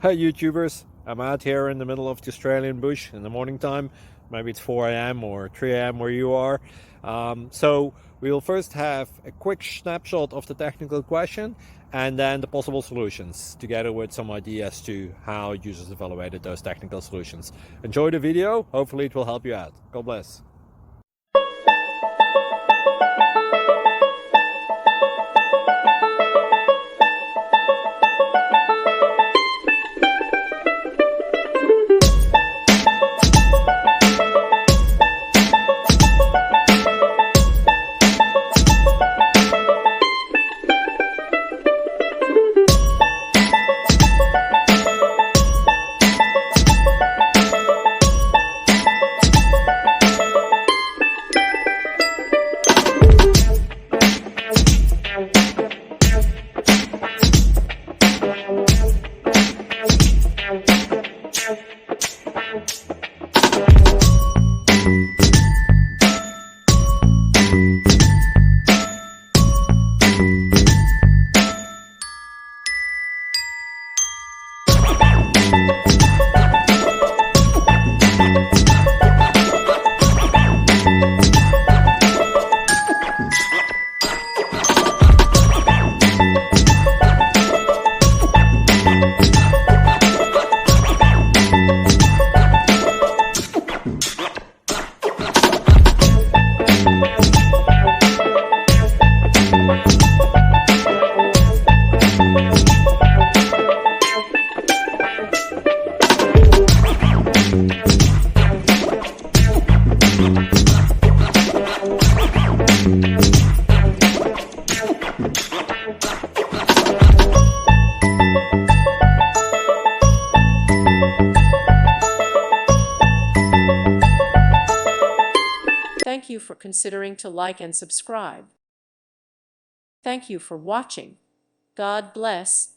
Hey YouTubers, I'm out here in the middle of the Australian bush in the morning time. Maybe it's 4 a.m. or 3 a.m. where you are. So we'll first have a quick snapshot of the technical question and then the possible solutions, together with some ideas to how users evaluated those technical solutions. Enjoy the video, hopefully it will help you out. God bless. Thank you for considering to like and subscribe. Thank you for watching. God bless.